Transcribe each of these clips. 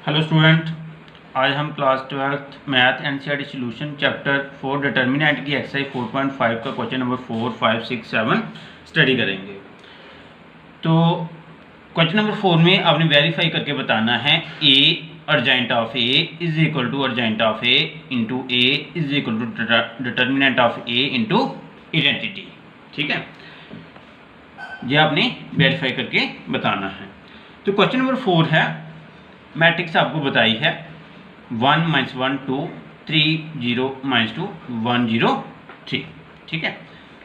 Hello student, आज हम class 12th math NCERT solution chapter 4 determinant की एक्सरसाइज 4.5 का क्वेश्चन नंबर 4, 5, 6, 7 स्टडी करेंगे। तो क्वेश्चन नंबर 4 में आपने वेरीफाई करके बताना है A adjoint of A is equal to adjoint of A into A is equal to determinant of A into identity. ठीक है, ये आपने वेरीफाई करके बताना है। तो क्वेश्चन नंबर 4 है, मैट्रिक्स आपको बताई है 1 - 1 2 3 0 - 2 1 0 3। ठीक है,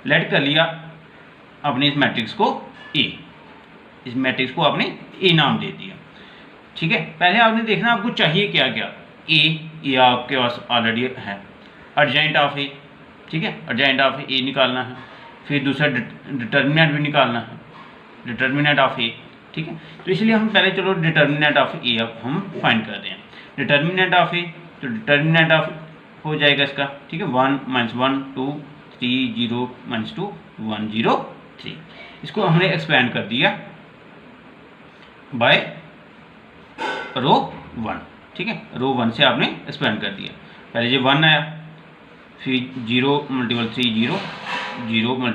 लेट कर लिया आपने इस मैट्रिक्स को ए, इस मैट्रिक्स को आपने ए नाम दे दिया। ठीक है, पहले आपने देखना आपको चाहिए क्या क्या। ए आपके पास ऑलरेडी है, अर्जेंट ऑफ ए। ठीक है, अर्जेंट ऑफ ए निकालना है, फिर दूसरा डिटर्मिनेंट भी निकालना है, डिटर्मिनेंट ऑफ ए। ठीक है, तो इसलिए हम पहले चलो डिटर्मिनेंट ऑफ ए अब हम फाइंड कर रहे हैं। डिटर्मिनेंट ऑफ ए, तो डिटर्मिनेंट ऑफ हो जाएगा इसका। ठीक है, 1 - 1 2 3 0 - 2 1 0 3। इसको हमने एक्सपेंड कर दिया बाय रो 1। ठीक है, रो 1 से आपने एक्सपेंड कर दिया। पहले ये 1 आया, फिर 0 × 3 0 0 ×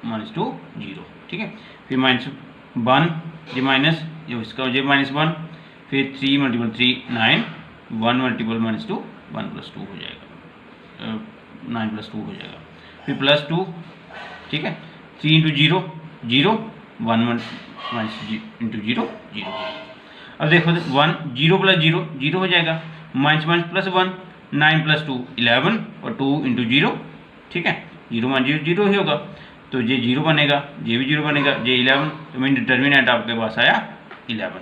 -2 0। ठीक है, फिर -1 ये माइनस जो इसका ये -1, फिर 3 × 3 9 1 × -2 1 + 2 हो जाएगा, 9 + 2 हो जाएगा, फिर +2। ठीक है, 3 × 0 0 1 - 0 0। अब देखो 1 0 + 0 0 हो जाएगा, -1 +1 9 + 2 11 और 2 × 0। ठीक है, 0 - 0 0 ही होगा, तो ये 0 बनेगा, ये भी 0 बनेगा, ये 11। तो मीन डिटर्मिनेंट आपके पास आया 11।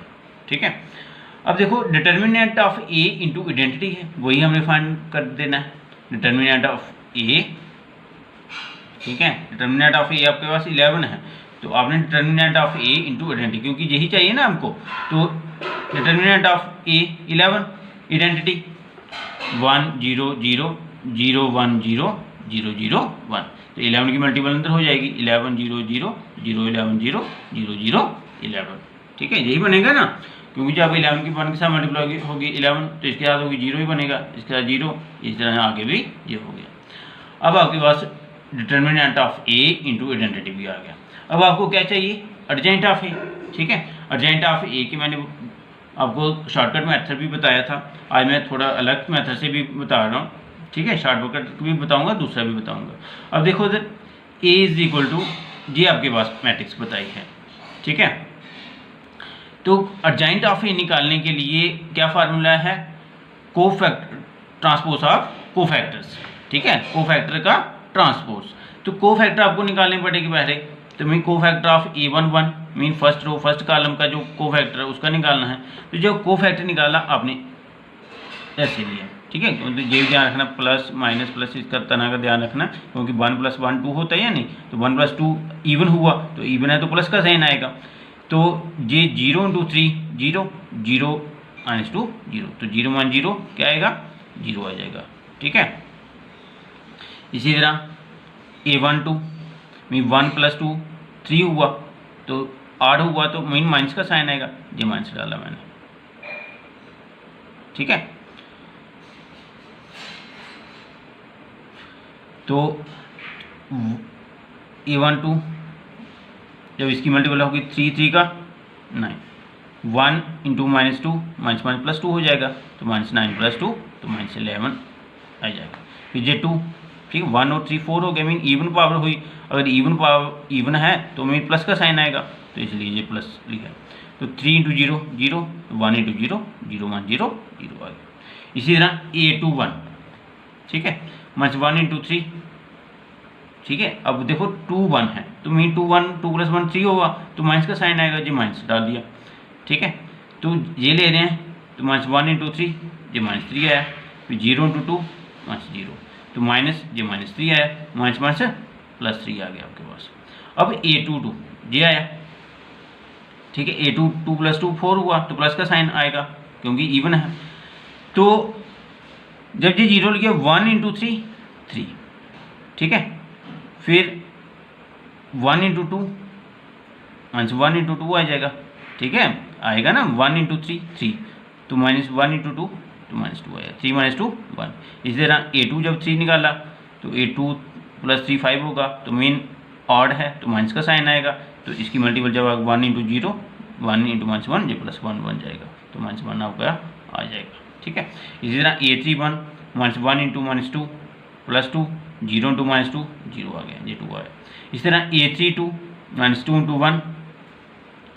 ठीक है, अब देखो determinant of A into identity है, वही हमें फाइंड कर देना है। डिटर्मिनेंट ऑफ ए, ठीक है, डिटर्मिनेंट ऑफ ए आपके पास 11 है, तो आपने determinant of A into identity, क्योंकि यही चाहिए ना हमको, तो डिटर्मिनेंट ऑफ ए 11, आइडेंटिटी 1 0 0 0 1 0 0 0 1। तो 11 की मल्टीपल अंदर हो जाएगी, 11 0 0 0 11 0 0 0 11। ठीक है, यही बनेगा ना, क्योंकि जब 11 की 1 के साथ मल्टीप्लाई होगी 11, तो इसके साथ होगी 0 ही बनेगा, इसके साथ 0, इस तरह आगे भी ये हो गया। अब आपके पास determinant of A into identity भी आ गया। अब आपको क्या चाहिए, अर्जेंट ऑफ ए। ठीक है, अर्जेंट ऑफ ए की मैंने आपको शॉर्टकट मेथड भी बताया था, आज मैं थोड़ा अलग मेथड से भी बता रहा हूँ। ठीक है, शॉर्टकट भी बताऊंगा, दूसरा भी बताऊंगा। अब देखो इधर ए इज इक्वल टू, ये आपके पास मैट्रिक्स बताई है। ठीक है, तो अर्जेंट ऑफ ए निकालने के लिए क्या फार्मूला है, कोफैक्टर ट्रांसपोज ऑफ कोफैक्टर्स। ठीक है, कोफैक्टर का ट्रांसपोज। तो कोफैक्टर आपको निकालनी पड़ेगी पहले, तो mean cofactor of A11 mean first row first column का जो कोफैक्टर है उसका निकालना है। तो जो कोफैक्टर निकाला आपने ऐसे लिया। ठीक है, तो ये ध्यान रखना, प्लस माइनस प्लस इसका तरह का ध्यान रखना, क्योंकि 1 + 1 2 होता है या नहीं, तो 1 + 2 इवन हुआ, तो इवन है तो प्लस का साइन आएगा। तो ये 0 × 3 0 0 - 2 0, तो 0 - 0 क्या आएगा, 0 आ जाएगा। ठीक है, इसी तरह A12 मीन 1 + 2 3 हुआ, तो 8 हुआ, तो मीन माइनस का साइन आएगा, ये माइनस डाला मैंने। ठीक है, तो A12 जब इसकी मल्टीपल होगी 3 3 का 9, 1 × -2 -1 + 2 हो जाएगा, तो -9 + 2 तो -11 आ जाएगा। फिर ये 2, ठीक है, 1 और 3 4 हो गया, मीन इवन पावर हुई। अगर इवन पावर इवन है तो मीन प्लस का साइन आएगा, तो इसलिए ये प्लस लिखा। तो 3 × 0 0, 1 × 0 0 1 0 0 आ गया। इसी तरह A21, ठीक है, -1 × 3। ठीक है, अब देखो 2 1 है, तो मीन 2 1 2 + 1 3 होगा, तो माइनस का साइन आएगा, जी माइनस डाल दिया। ठीक है, तो ये ले रहे हैं, तो -1 × 3 ये -3 आया, फिर 0 × 2 -0, तो माइनस ये -3 आया, माइनस +3 आ गया आपके पास। अब A22 ये आया। ठीक है, A2 2 + 2 4 हुआ, तो प्लस का साइन आएगा क्योंकि इवन है। तो जब ये 0 लिखा 1 × 3 3। ठीक है, फिर 1 × 2 1 × 2 आ जाएगा। ठीक है, आएगा ना, 1 × 3 3, तो -1 इंटू 2 तो -2 आया, 3 - 2 1। इसी तरह A2 जब 3 निकाला तो A2 + 3 5 होगा, तो मीन ऑड है तो माइनस का साइन आएगा, तो इसकी मल्टीपल जब 1 इंटू 0 1 इंटू -1 जो +1 बन जाएगा, तो -1 आपका आ जाएगा। ठीक है। इसी तरह A3 -1 इंटू -2 +2 0 इंटू -2 0 आ गया, ये 2 आया। इसी तरह A32 -2 इंटू 1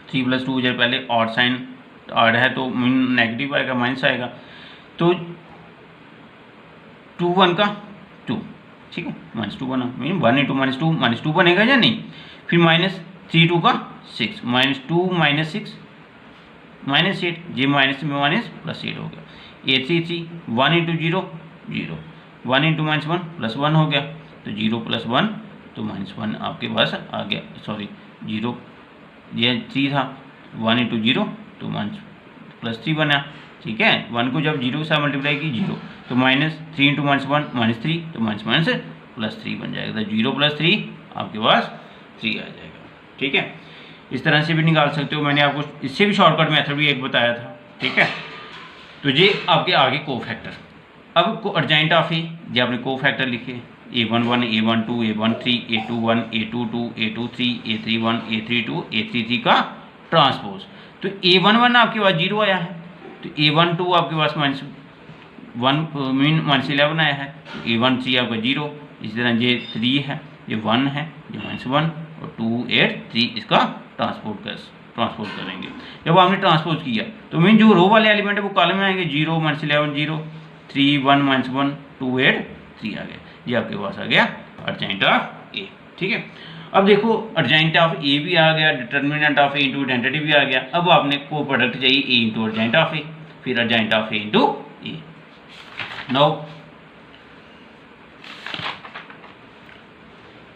3 + 2 जब पहले ऑड साइन ऑड है तो नेगेटिव आएगा, माइनस आएगा, तो 2 1 का 2। ठीक है, -2 बना, मीन 1 इंटू -2 बनेगा या नहीं। फिर -3 2 का 6 -2 -6 -8, ये माइनस में माइनस +8 हो गया। A33 1 इंटू 0 0 1 इंटू -1 +1 हो गया, तो 0 + 1 तो -1 आपके पास आ गया। सॉरी 0 ये 3 था, 1 इंटू 0 तो +3 बना। ठीक है, 1 को जब 0 के साथ मल्टीप्लाई की 0, तो -3 इंटू -1 -3 तो +3 बन जाएगा, तो 0 + 3 आपके पास 3 आ जाएगा। ठीक है, इस तरह से भी निकाल सकते हो, मैंने आपको इससे भी शॉर्टकट मेथड भी एक बताया था। ठीक है, तो ये आपके आगे कोफैक्टर। अब को अर्जेंट ऑफ ए, ये आपने कोफैक्टर लिखे A11 A12 A13 A21 A22 A23 A31 A32 A33 का ट्रांसपोज। तो A11 आपके पास 0 आया है, तो A12 आपके पास -1 मीन -11 आया है, तो A13 आपका 0। इसी तरह ये 3 है, ये 1 है, ये -1 और 2 8 3 इसका ट्रांसपोज करेंगे। जब आपने ट्रांसपोज किया तो मीन जो रो वाले एलिमेंट है वो कॉलम में आएंगे, 0 -11 0 3 1 -1 2 8 3 आ गया, ये आपके पास आ गया अर्जेंट ऑफ ए। ठीक है, अब देखो अर्जेंट ऑफ ए भी आ गया, determinant of A into identity भी आ गया। अब आपने को प्रोडक्ट चाहिए A into adjoint of A, फिर adjoint of A into A. No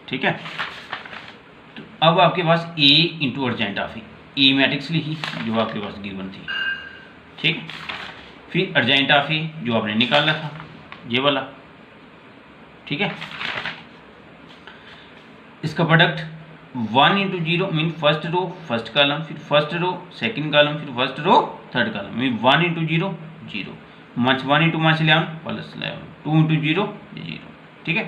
ठीक है, तो अब आपके पास A into adjoint of A matrix लिखी जो आपके पास गिवन थी। ठीक, फिर अर्जेंट ऑफ ए जो आपने निकाला था ये वाला। ठीक है, इसका product 1 into 0 mean first row first column, फिर फर्स्ट रो सेकंड कॉलम, फिर first row third column, mean 1 into 0 0 -1 into -11 +11 2 into 0 0। ठीक है,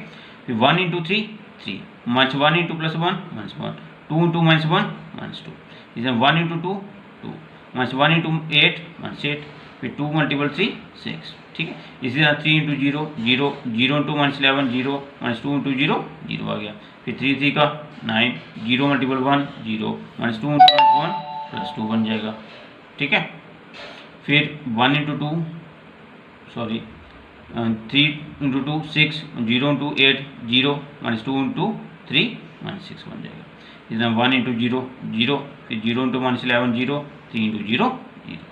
फिर 1 इंटू 3 3 -1 इंटू +1 -1 2 इंटू -1 -2, इसे 1 इंटू 2 2 -1 इंटू 8 -8, फिर 2 × 3 6। ठीक है, इसी तरह 3 इंटू 0 0 0 इंटू -11 0 -2 इंटू 0 0 आ गया, फिर 3 3 का 9 0 × 1 0 -2 इंटू -1 +2 बन जाएगा। ठीक है, फिर 1 into 2 sorry 3 into 2 6 0 into 8 0 -2 into 3 -6 बन जाएगा। इस तरह 1 इंटू 0 0, फिर 0 into -11 0 3 into 0 0,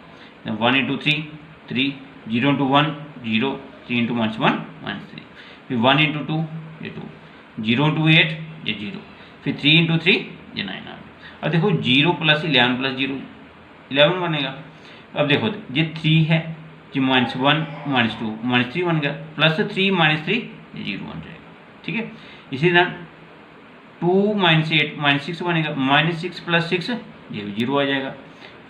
1 into 3 3 0 into 1 0 3 into -1 -3, फिर 1 इंटू 2 ये 2 0 इंटू 8 ये 0, फिर 3 इंटू 3 ये 9 आ गया। अब देखो 0 + 11 + 0 11 बनेगा। अब देखो ये 3 है, ये -1 -2 -3 बन गया, +3 -3 ये 0 बन जाएगा। ठीक है, इसी तरह 2 -8 -6 बनेगा, -6 + 6 ये भी 0 आ जाएगा,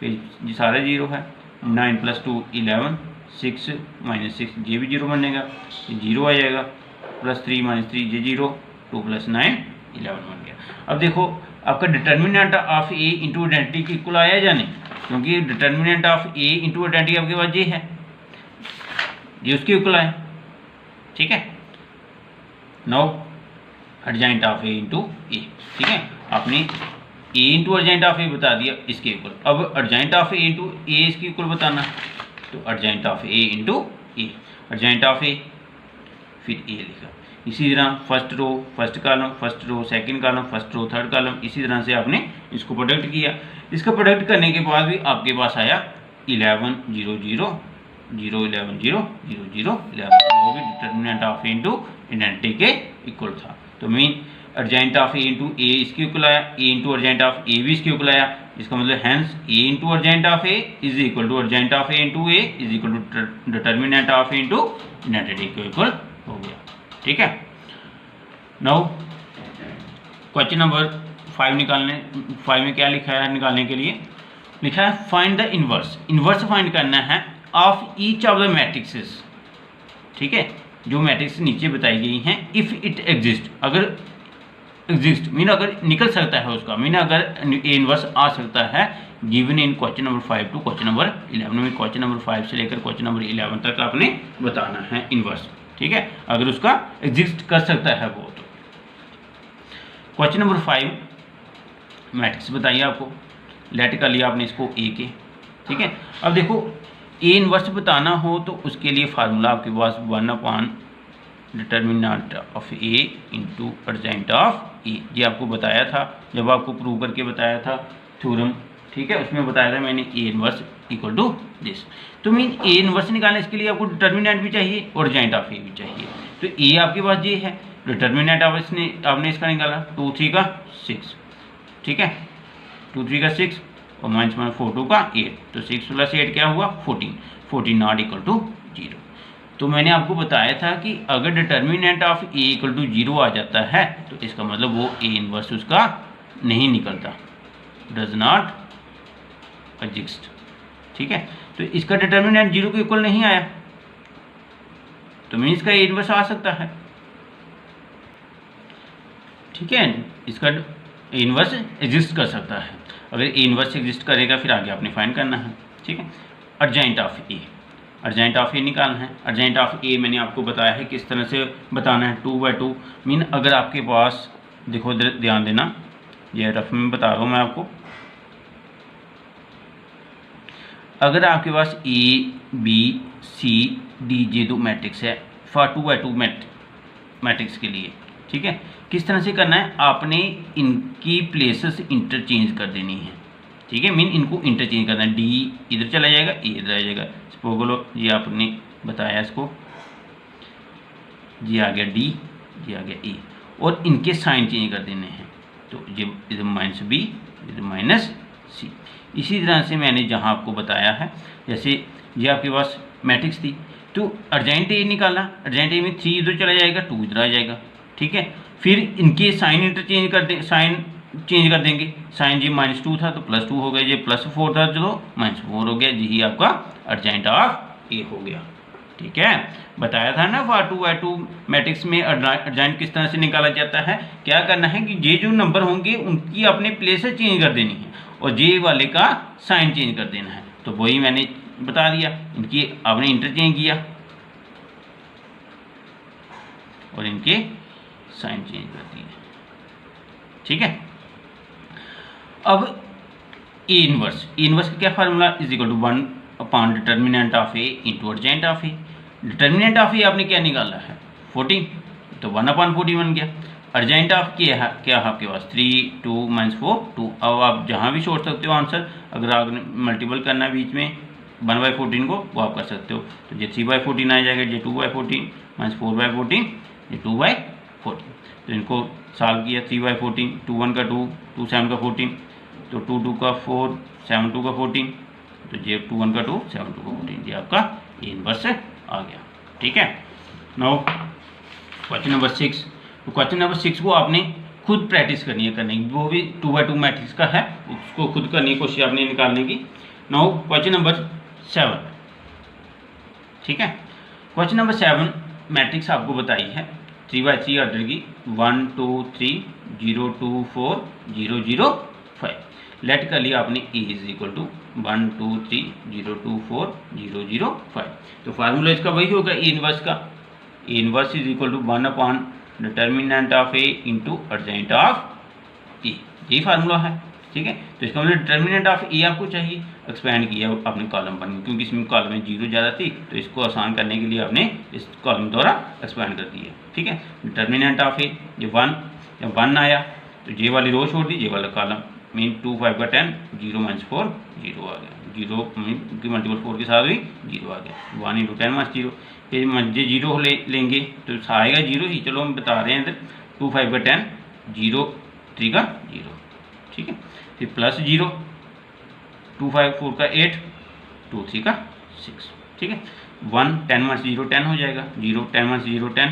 फिर ये सारे 0 है, 9 + 2 11 6 -6 ये भी 0 बनेगा, ये 0 आ जाएगा, +3 -3 ये 0 2 + 9 11 बन गया। अब देखो आपका determinant of A into identity के इक्वल आया या नहीं, क्योंकि determinant of A into identity आपके पास ये है, ये उसके इक्वल आया। ठीक है, now adjoint of A into A. ठीक है, आपने A into adjoint of A बता दिया इसके इक्वल, अब adjoint of A into A इसके इक्वल बताना, तो adjoint of A into A, adjoint of A फिर ए लिखा। इसी तरह first row first column, first row second column, first row third column, इसी तरह से आपने इसको प्रोडक्ट किया। इसका प्रोडक्ट करने के बाद भी आपके पास आया 11 0 0 0 11 0 0 0 11, जो भी determinant of A into identity के इक्वल था। तो mean adjoint of A into A इसके इक्वल आया, A into adjoint of A भी इसके इक्वल आया, इसका मतलब hence A into adjoint of A is equal to adjoint of A into A is equal to determinant of A into identity के equal हो गया। ठीक है, नाउ क्वेश्चन नंबर 5 में क्या लिखा है, निकालने के लिए लिखा है find the inverse. Inverse find करना है of each of the matrixes, ठीक है, जो मैट्रिक्स नीचे बताई गई हैं, इफ़ इट एग्जिस्ट, अगर एग्जिस्ट मीन अगर निकल सकता है उसका, मीन अगर ए इनवर्स आ सकता है, given in question number 5 to question number 11 में, क्वेश्चन नंबर 5 से लेकर क्वेश्चन नंबर 11 तक आपने बताना है इनवर्स, ठीक है, अगर उसका एग्जिस्ट कर सकता है वो। तो क्वेश्चन नंबर 5 मैट्रिक्स बताइए आपको, लेट कर लिया आपने इसको ए के, ठीक है। अब देखो ए इनवर्स बताना हो तो उसके लिए फार्मूला आपके पास 1 determinant of A into adjoint of A, ये आपको बताया था जब आपको प्रूव करके बताया था थ्योरम, ठीक है, उसमें बताया था मैंने A inverse equal to this. तो मीन ए इनवर्स निकालने इसके लिए आपको डिटर्मिनेंट भी चाहिए और अर्जेंट ऑफ ए भी चाहिए। तो ए आपके पास ये है, डिटर्मिनेंट आपने इसका निकाला 2 3 का 6, ठीक है, 2 3 का 6 और माइनस 4 2 का 8, तो 6 + 8 क्या हुआ 14 नॉट इक्वल टू 0। तो मैंने आपको बताया था कि अगर determinant of A equal to 0 आ जाता है तो इसका मतलब वो ए इनवर्स उसका नहीं निकलता, डज नॉट एग्जिस्ट, ठीक है। तो इसका डिटर्मिनेंट 0 के इक्वल नहीं आया तो मीन्स इसका ए इनवर्स आ सकता है, ठीक है, इसका ए इनवर्स एग्जिस्ट कर सकता है। अगर ए इनवर्स एग्जिस्ट करेगा फिर आगे आपने फाइंड करना है, ठीक है। Adjoint of A, adjoint of A निकालना है। अर्जेंट ऑफ ए मैंने आपको बताया है किस तरह से बताना है, 2/2 मीन अगर आपके पास, देखो ध्यान देना, ये रफ में बता रहा हूँ मैं आपको, अगर आपके पास ए बी सी डी ये 2 मैट्रिक्स है फॉर 2/2 मैट्रिक्स के लिए, ठीक है, किस तरह से करना है, आपने इनकी प्लेसेस इंटरचेंज कर देनी है, ठीक है, मीन इनको इंटरचेंज करना है, डी इधर चला जाएगा ए इधर आ जाएगा, सपोज ये आपने बताया इसको, ये आ गया डी, ये आ गया ए, और इनके साइन चेंज कर देने हैं, तो ये इधर -b इधर -c। इसी तरह से मैंने जहां आपको बताया है, जैसे ये आपके पास मैट्रिक्स थी तो अर्जेंट ए निकाला, अर्जेंट ए में 3 इधर चला जाएगा 2 इधर आ जाएगा, ठीक है, फिर इनके साइन इंटरचेंज कर दे, साइन चेंज कर देंगे, साइन जी -2 था तो +2 हो गया, ये +4 था चलो -4 हो गया, यही आपका अर्जेंट ऑफ ए हो गया, ठीक है। बताया था ना फॉर 2/2 मैट्रिक्स में अर्जेंट किस तरह से निकाला जाता है, क्या करना है कि ये जो नंबर होंगे उनकी अपने प्लेसेस चेंज कर देनी है और जे वाले का साइन चेंज कर देना है, तो वही मैंने बता दिया, इनकी आपने इंटरचेंज किया और इनके साइन चेंज कर दिए, ठीक है। अब ए इनवर्स का क्या formula, = 1 determinant of A into adjoint of A. Determinant of A आपने क्या निकाला है 14, तो 1/14 बन गया। अर्जेंट ऑफ क्या है आपके पास 3 2 -4 2। अब आप जहाँ भी छोड़ सकते हो आंसर, अगर आपने मल्टीपल करना है बीच में 1/14 को वो आप कर सकते हो, तो ये 3/14 आ जाएगा, ये 2/14 -4/14 ये 2/14। तो इनको सॉल्व किया, 3/14 2 1 का 2 2 7 का 14, तो 2 2 का 4 7 2 का 14, तो ये 2 1 का 2 7 2 का 14, ये आपका ए इनवर्स आ गया, ठीक है। नाउ क्वेश्चन नंबर 6, तो क्वेश्चन नंबर 6 को आपने खुद प्रैक्टिस करनी है, वो भी 2/2 मैट्रिक्स का है, उसको खुद करने की कोशिश आपने निकालने की। नाउ क्वेश्चन नंबर 7, ठीक है। क्वेश्चन नंबर 7 मैट्रिक्स आपको बताई है 3/3 ऑर्डर की 1 2 3 0 2 4 0 0 5। लेट कर लिया आपने ए = 1 2 3 0 2 4 0 0 5। तो फार्मूला इसका वही होगा ए इनवर्स का, A inverse = 1 determinant of A into adjoint of A, यही फार्मूला है, ठीक है। तो इसका मतलब डिटर्मिनेंट ऑफ ए आपको चाहिए, एक्सपेंड किया आपने कॉलम बन, क्योंकि इसमें कॉलम में 0 ज़्यादा थी तो इसको आसान करने के लिए आपने इस कॉलम द्वारा एक्सपेंड कर दिया, ठीक है। डिटर्मिनेंट ऑफ ए ये 1, जब 1 आया तो ये वाली रो छोड़ दी, ये वाला कॉलम, मीन 2 5 का 10 0 -4 0 आ गया, 0 मीन मल्टीपल 4 के साथ भी 0 आ गया, 1 × 10 -0, फिर ये 0 लेंगे तो आएगा 0 ही, चलो हम बता रहे हैं इधर 2 5 का 10 0 3 का 0, ठीक है, फिर +0 2 5 4 का 8 2 3 का 6, ठीक है। 1 10 -0 10 हो जाएगा, 0 10 -0 10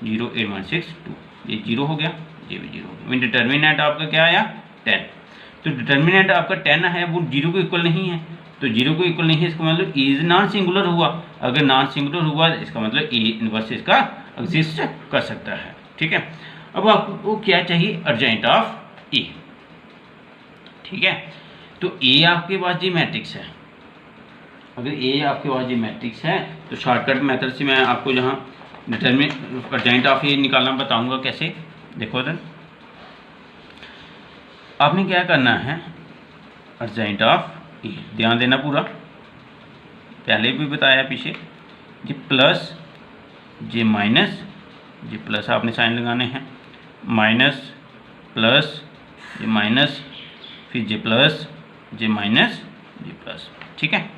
0 8 -6 2, ये 0 हो गया, ये भी 0 हो गया, मीन डिटर्मिनेंट आपका क्या आया 10। तो डिटर्मिनेंट आपका 10 है, वो 0 के इक्वल नहीं है, तो 0 को इक्वल नहीं है, इसका मतलब ए इज नॉन सिंगुलर हुआ। अगर नॉन सिंगुलर हुआ इसका मतलब ए इनवर्स इसका एग्जिस्ट कर सकता है। ठीक है, अब आपको क्या चाहिए, अर्जेंट ऑफ ए। ठीक है, तो ए आपके पास जी मैट्रिक्स है। अगर ए आपके पास जी मैट्रिक्स है तो शॉर्टकट मेथड से मैं आपको जहाँ डिटरमिन अर्जेंट ऑफ ए निकालना बताऊंगा कैसे। देखो तो आपने क्या करना है, अर्जेंट ऑफ ए, ध्यान देना पूरा, पहले भी बताया पीछे, जी प्लस जे माइनस, जी प्लस आपने साइन लगाने हैं, माइनस प्लस जे माइनस, फिर जे प्लस जे माइनस जे प्लस। ठीक है,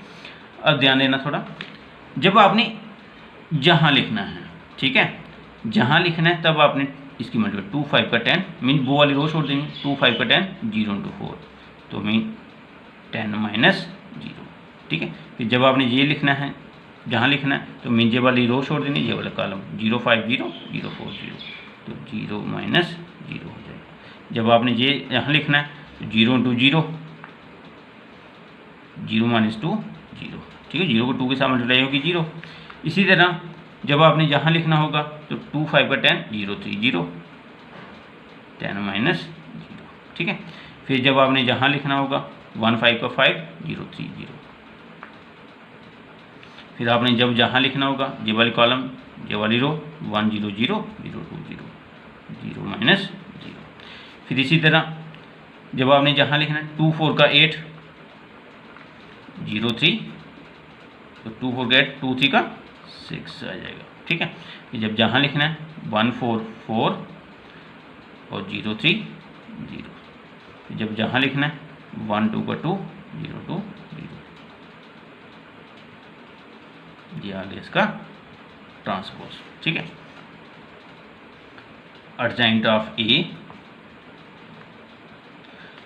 अब ध्यान देना थोड़ा, जब आपने जहाँ लिखना है, ठीक है, जहाँ लिखना है तब आपने इसकी मल्टीपल 2 5 का 10 मीन वो वाली रो छोड़ देंगे, 2 5 का 10 0 into 4 तो मीन 10 माइनस 0। ठीक है, फिर जब आपने ये लिखना है जहाँ लिखना है तो मीन ये वाली रो छोड़ देनी, ये वाला कॉलम 0 5 0 0 4 0 तो 0 माइनस 0 हो जाएगा। जब आपने ये यहाँ लिखना है तो 0 into 0 0 माइनस 2 0। ठीक है, 0 को 2 के साथ मल्टीप्लाई होगी 0। इसी तरह जब आपने यहाँ लिखना होगा तो 2 5 का 10 0 3 0 10 माइनस 0। ठीक है, फिर जब आपने यहाँ लिखना होगा 1 5 का 5 0 3 0। फिर आपने जब जहाँ लिखना होगा ये वाली कॉलम ये वाली रो 1 0 0 0 2 0 0 माइनस 0। फिर इसी तरह जब आपने जहाँ लिखना है 2 4 का 8 0 3 तो 2 4 का 8 2 3 का 6 आ जाएगा। ठीक है, कि जब जहाँ लिखना है 1 4 4 और 0 3 0, जब जहाँ लिखना है 1 2 का 2 0 2 0, ये आ गया इसका ट्रांसपोज। ठीक है, अर्जेंट ऑफ ए,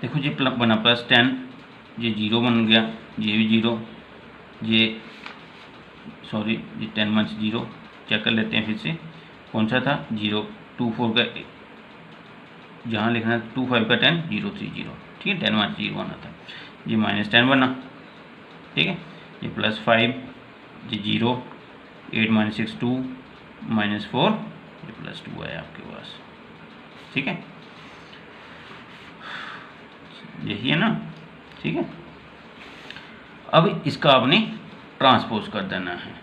देखो जी बना प्लस 10, ये 0 बन गया, ये भी 0, ये सॉरी ये 10 माइनस 0 चेक कर लेते हैं फिर से, कौन सा था 0 2 4 का जहाँ लिखना है 2 5 का 10 0 3 0। ठीक है, 10 माइनस 0 आना था, ये माइनस 10 बना। ठीक है, ये प्लस 5, ये 0 8 माइनस 6 2 माइनस 4, ये प्लस 2 आया आपके पास। ठीक है, यही है ना। ठीक है, अब इसका आपने ट्रांसपोज कर देना है,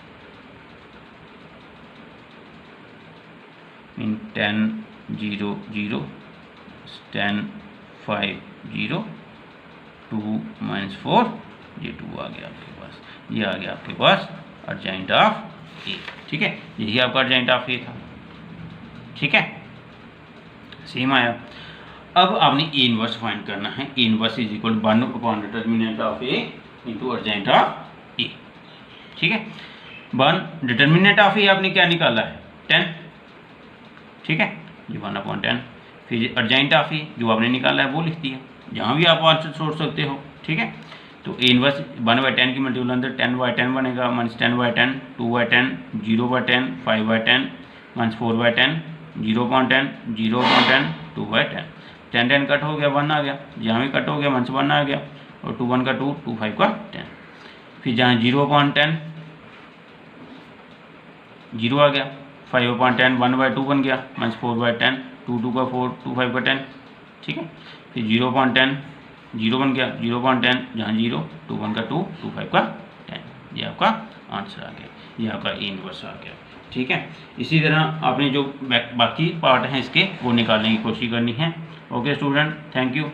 मीन 10 0 0 10 5 0 2 माइनस 4, ये 2 आ गया आपके पास, ये आ गया आपके पास अर्जेंट ऑफ ए। ठीक है, यही आपका अर्जेंट ऑफ ए था। ठीक है, सेम आया। अब आपने ए इनवर्स फाइंड करना है, A inverse is equal 1 upon determinant of A into adjoint of A. ठीक है, 1 डिटर्मिनेंट ऑफ ए आपने क्या निकाला है 10। ठीक है, ये 1 अपॉन 10, फिर अर्जेंट ऑफ ए जो आपने निकाला है वो लिख दिया, जहाँ भी आप आंसर छोड़ सकते हो। ठीक है, तो ए इनवर्स 1/10 की मल्टीपल अंदर 10/10 बनेगा, माइनस 10/10 2/10 0/10 5/10 माइनस 4/10 0/10 0/10 2/10 10 10 कट हो गया 1 आ गया, जहाँ भी कट हो गया माइनस 1 आ गया, और 2 1 का 2 2 5 का 10, फिर जहाँ 0/10 0 आ गया, 5/10 1/2 बन गया, माइनस 4/10 2 2 का 4 2 5 का 10। ठीक है, फिर 0/10 0 बन गया, 0/10 जहाँ 0 2 1 का 2 2 5 का 10, ये आपका आंसर आ गया, ये आपका ए इनवर्स आ गया। ठीक है, इसी तरह आपने जो बाकी पार्ट हैं इसके वो निकालने की कोशिश करनी है। Okay student, thank you.